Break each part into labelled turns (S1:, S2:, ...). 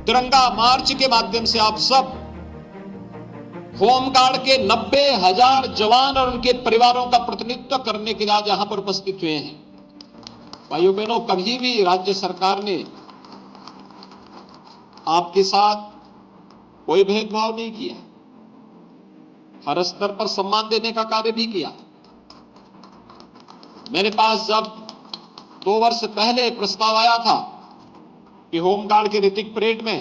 S1: तिरंगा मार्च के माध्यम से आप सब होमगार्ड के 90,000 जवान और उनके परिवारों का प्रतिनिधित्व करने के लिए आज यहां पर उपस्थित हुए हैं। भाइयों बहनों, कभी भी राज्य सरकार ने आपके साथ कोई भेदभाव नहीं किया, हर स्तर पर सम्मान देने का कार्य भी किया। मेरे पास जब 2 वर्ष पहले प्रस्ताव आया था कि होमगार्ड के ऋतिक परेड में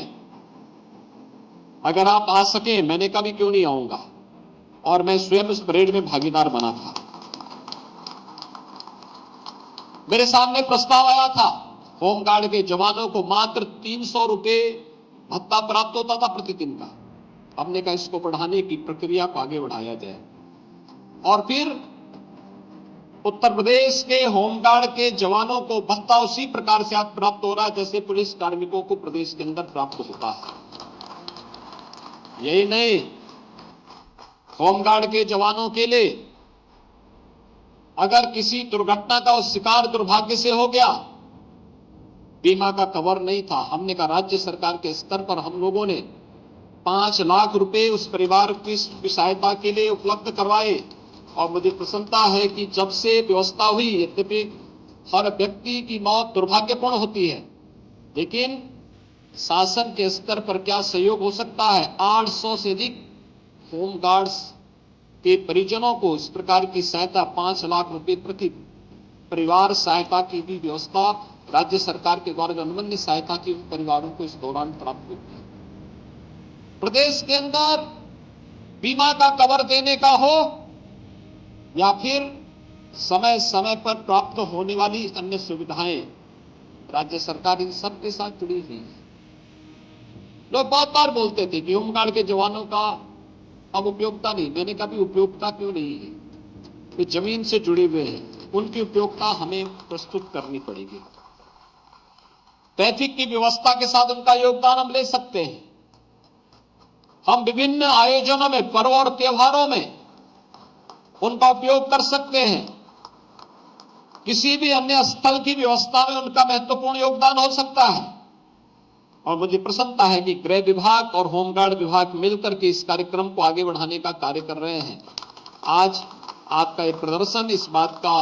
S1: अगर आप आ सके, मैंने कहा भी क्यों नहीं आऊंगा, और मैं स्वयं उस परेड में भागीदार बना था। मेरे सामने प्रस्ताव आया था, होमगार्ड के जवानों को मात्र 300 रुपए भत्ता प्राप्त होता था प्रतिदिन का। हमने कहा इसको बढ़ाने की प्रक्रिया को आगे बढ़ाया जाए, और फिर उत्तर प्रदेश के होमगार्ड के जवानों को भत्ता उसी प्रकार से आज प्राप्त हो रहा है जैसे पुलिस कार्मिकों को प्रदेश के अंदर प्राप्त होता है। यही नहीं, होमगार्ड के जवानों के लिए अगर किसी दुर्घटना का शिकार दुर्भाग्य से हो गया, बीमा का कवर नहीं था, हमने कहा राज्य सरकार के स्तर पर हम लोगों ने 5 लाख रुपए उस परिवार की सहायता के लिए उपलब्ध करवाए। और मुझे प्रसन्नता है कि जब से व्यवस्था हुई, यद्यपि हर व्यक्ति की मौत दुर्भाग्यपूर्ण होती है, लेकिन शासन के स्तर पर क्या सहयोग हो सकता है। 800 से अधिक होमगार्ड्स के परिजनों को इस प्रकार की सहायता 5 लाख रुपए प्रति परिवार सहायता की भी व्यवस्था राज्य सरकार के द्वारा अनुबंध सहायता की परिवारों को इस दौरान प्राप्त होती है। प्रदेश के अंदर बीमा का कवर देने का हो या फिर समय समय पर प्राप्त होने वाली अन्य सुविधाएं, राज्य सरकार इन सब के साथ जुड़ी हुई है। लोग बहुत बार बोलते थे कि होमगार्ड के जवानों का अब उपयोगिता नहीं। मैंने कहा भी उपयोगिता क्यों नहीं है, वे जमीन से जुड़े हुए हैं, उनकी उपयोगिता हमें प्रस्तुत करनी पड़ेगी। ट्रैफिक की व्यवस्था के साथ उनका योगदान हम ले सकते हैं। हम विभिन्न आयोजनों में, पर्व और त्योहारों में उनका उपयोग कर सकते हैं। किसी भी अन्य स्थल की व्यवस्था में उनका महत्वपूर्ण योगदान हो सकता है। और मुझे प्रसन्नता है कि गृह विभाग और होमगार्ड विभाग मिलकर के इस कार्यक्रम को आगे बढ़ाने का कार्य कर रहे हैं। आज आपका ये प्रदर्शन इस बात का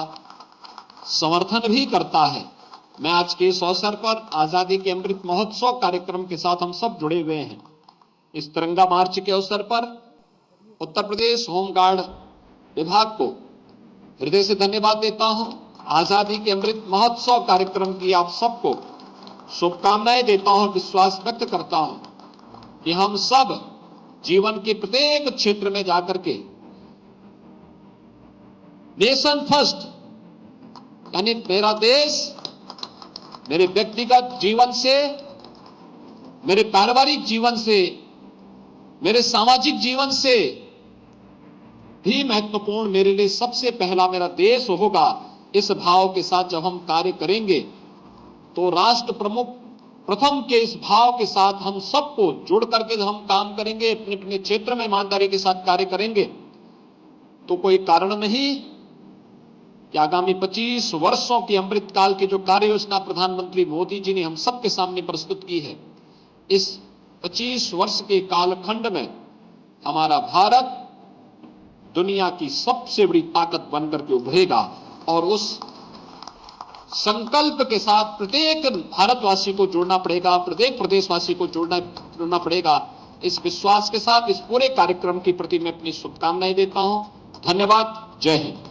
S1: समर्थन भी करता है। मैं आज के इस अवसर पर आजादी के अमृत महोत्सव कार्यक्रम के साथ हम सब जुड़े हुए हैं। इस तिरंगा मार्च के अवसर पर उत्तर प्रदेश होमगार्ड विभाग को हृदय से धन्यवाद देता हूं। आजादी के अमृत महोत्सव कार्यक्रम की आप सबको शुभकामनाएं देता हूं, विश्वास व्यक्त करता हूं कि हम सब जीवन के प्रत्येक क्षेत्र में जाकर के नेशन फर्स्ट, यानी मेरा देश, मेरे व्यक्तिगत जीवन से, मेरे पारिवारिक जीवन से, मेरे सामाजिक जीवन से भी महत्वपूर्ण मेरे लिए सबसे पहला मेरा देश होगा। इस भाव के साथ जब हम कार्य करेंगे तो राष्ट्र प्रमुख प्रथम के इस भाव के साथ हम सबको जोड़ करके हम काम करेंगे, अपने अपने क्षेत्र में ईमानदारी के साथ कार्य करेंगे, तो कोई कारण नहीं कि आगामी 25 वर्षों की अमृतकाल की जो कार्य योजना प्रधानमंत्री मोदी जी ने हम सबके सामने प्रस्तुत की है, इस 25 वर्ष के कालखंड में हमारा भारत दुनिया की सबसे बड़ी ताकत बनकर के उभरेगा। और उस संकल्प के साथ प्रत्येक भारतवासी को जोड़ना पड़ेगा, प्रत्येक प्रदेशवासी को जोड़ना पड़ेगा। इस विश्वास के साथ इस पूरे कार्यक्रम के प्रति मैं अपनी शुभकामनाएं देता हूं। धन्यवाद। जय हिंद।